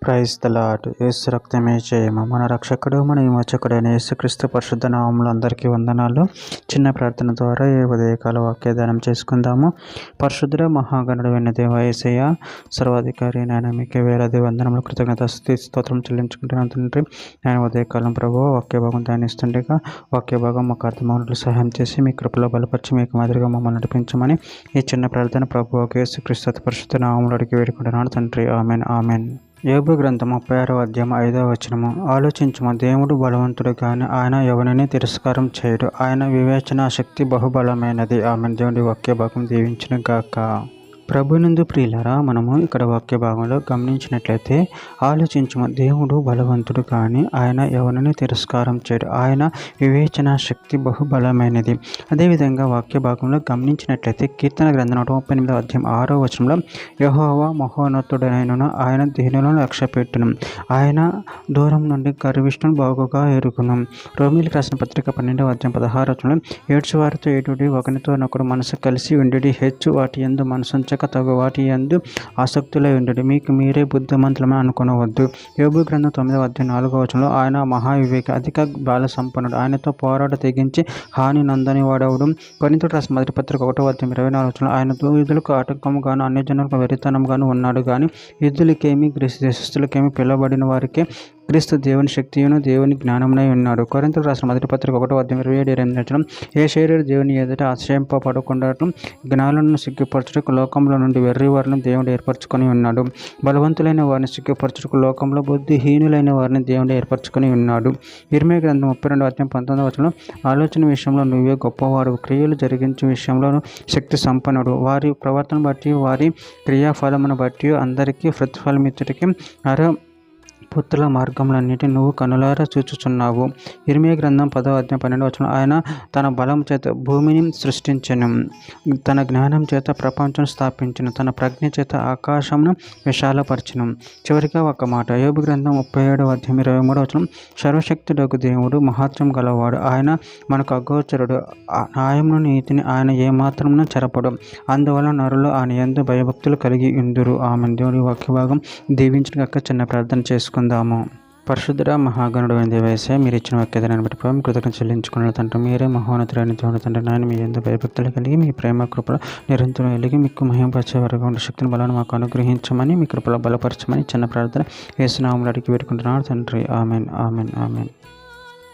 Praise the lord. యేసు రక్తమే జయము. మన రక్షకుడు మన విమోచకుడైన యేసుక్రీస్తు పరిశుద్ధ నామములో అందరికీ వందనాలు. చిన్న ప్రార్థన ద్వారా ఈ ఉదయకాల వాక్యదానం చేసుకుందాము. పరిశుద్ధుడ మహాగణుడైన దేవ యేసయ్య, సర్వాధికారి నాయన మీకే వేలాది వందనములు కృతజ్ఞత స్తోత్రం చెల్లించుకుంటున్నాను తండ్రి. నేను ఉదయకాలం ప్రభు వాక్య భాగం ధ్యానిస్తుండగా వాక్య భాగం మాకు అర్థమవునట్లు సహాయం చేసి మీ కృపలో బలపరిచి మీకు మాదిరిగా మమ్మల్ని నడిపించమని ఈ చిన్న ప్రార్థన ప్రభు యేసుక్రీస్తు పరిశుద్ధ నామములో అడిగి వేడుకుంటున్నాను తండ్రి. Amen amen. యోబు గ్రంథం 36వ అధ్యాయం 5వ వచనము. ఆలోచించుము, దేవుడు బలవంతుడు కానీ ఆయన ఎవరిని తిరస్కారం చేయడు. ఆయన వివేచన శక్తి బహుబలమైనది. ఆమె దేవుడి వాక్య భాగం దీవించును గాక. ప్రభునందు ప్రియులరా, మనము ఇక్కడ వాక్య భాగంలో గమనించినట్లయితే ఆలోచించము, దేవుడు బలవంతుడు కానీ ఆయన ఎవరిని తిరస్కారం చేయడు. ఆయన వివేచన శక్తి బహుబలమైనది. అదేవిధంగా వాక్య భాగంలో గమనించినట్లయితే కీర్తన గ్రంథం 138వ అధ్యాయం 6వ వచనంలో యెహోవా మహోన్నతుడైనను, ఆయన దీనులను లక్ష్యపెట్టును, ఆయన దూరం నుండి గర్విష్ఠును బాగుగా ఎరుగును. రోమీయులకు రాసిన పత్రిక 12వ అధ్యాయం 16వ వచనంలో ఏడ్చువారితో ఏడుడి, ఒకరితోనొకడు మనసు కలిసి ఉండుడి, హెచ్చు వాటి యందు మనసు తగు వాటి యందు ఆసక్తులై ఉండుడి, మీకు మీరే బుద్ధిమంతులమని అనుకొనవద్దు. యోబు గ్రంథం 9వ అధ్యాయం 4వ వచనంలో ఆయన మహావివేకి, అధిక బాల సంపన్నుడు, ఆయనతో పోరాట తెగించి హాని నందని వాడవడు. కొరింథీయులకు రాసిన మొదటి పత్రిక 1వ అధ్యాయం 24వ వచనంలో ఆయన యూదులకు ఆటంకముగాను అన్యజనులకు వెరితనంగాను ఉన్నాడు కానీ యూదులకేమి గ్రీసు దేశస్థులకేమి పిలువబడిన వారికే క్రీస్తు దేవుని శక్తియును దేవుని జ్ఞానమునై ఉన్నాడు. కొరింథీయులకు రాసిన మొదటి పత్రిక 1వ అధ్యాయం 27-28 వచనం ఏ శరీర దేవుని ఎదుట ఆశ్రయింపబడకుండా జ్ఞానులను సిగ్గుపరచుటకు లోకంలో నుండి వెర్రివారిని దేవుడు ఏర్పరచుకొని ఉన్నాడు. బలవంతులైన వారిని సిగ్గుపరచుటకు లోకంలో బుద్ధిహీనులైన వారిని దేవుడు ఏర్పరచుకొని ఉన్నాడు. ఇర్మీయా గ్రంథం 32వ అధ్యాయం 19వ వచనం ఆలోచన విషయంలో నువ్వే గొప్పవాడు, క్రియలు జరిగించే విషయంలో శక్తి సంపన్నుడు, వారి ప్రవర్తన బట్టి వారి క్రియాఫలమును బట్టి అందరికీ ప్రతిఫలమిచ్చుటకి పుత్రుల మార్గములన్నిటిని నువ్వు కనులారా చూచుచున్నావు. ఇర్మీయా గ్రంథం 10వ అధ్యాయం 12వ వచనం ఆయన తన బలం చేత భూమిని సృష్టించెను, తన జ్ఞానం చేత ప్రపంచం స్థాపించెను, తన ప్రజ్ఞ చేత ఆకాశమును విశాలపరచెను. చివరిగా ఒక మాట, యోబు గ్రంథం 37వ అధ్యాయం 23వ వచనం సర్వశక్తుడగు దేవుడు మహాత్మ్యం గలవాడు, ఆయన మనకు అగోచరుడు, న్యాయమును నీతిని ఆయన ఏమాత్రమున చెరపడు, అందువలన నరులు ఆయన యందు భయభక్తులు కలిగి ఉందురు. ఆమె దేవుడి వాక్య భాగం దీవించడానికి చిన్న ప్రార్థన చేసుకుందాము. పరిశుద్ధుడ మహాగణుడైన దేవయేసయ్య, మీరు ఇచ్చిన వాక్యదాన్ని బట్టి ప్రభు కృతజ్ఞత చెల్లించుకున్న తండ్రి. మీరే మహోన్నతుడైన దేవుడు తండ్రి. నాయన మీ యందు భయభక్తులు కలిగి మీ ప్రేమ కృపలో నిరంతరం వెలిగి మీకు మహిమపరిచే వరకు ఉండే శక్తిని బలాన్ని మాకు అనుగ్రహించమని మీ కృపలో బలపరచమని చిన్న ప్రార్థన యేసు నామములో అడిగి వేడుకుంటున్నాను తండ్రి. Amen amen amen.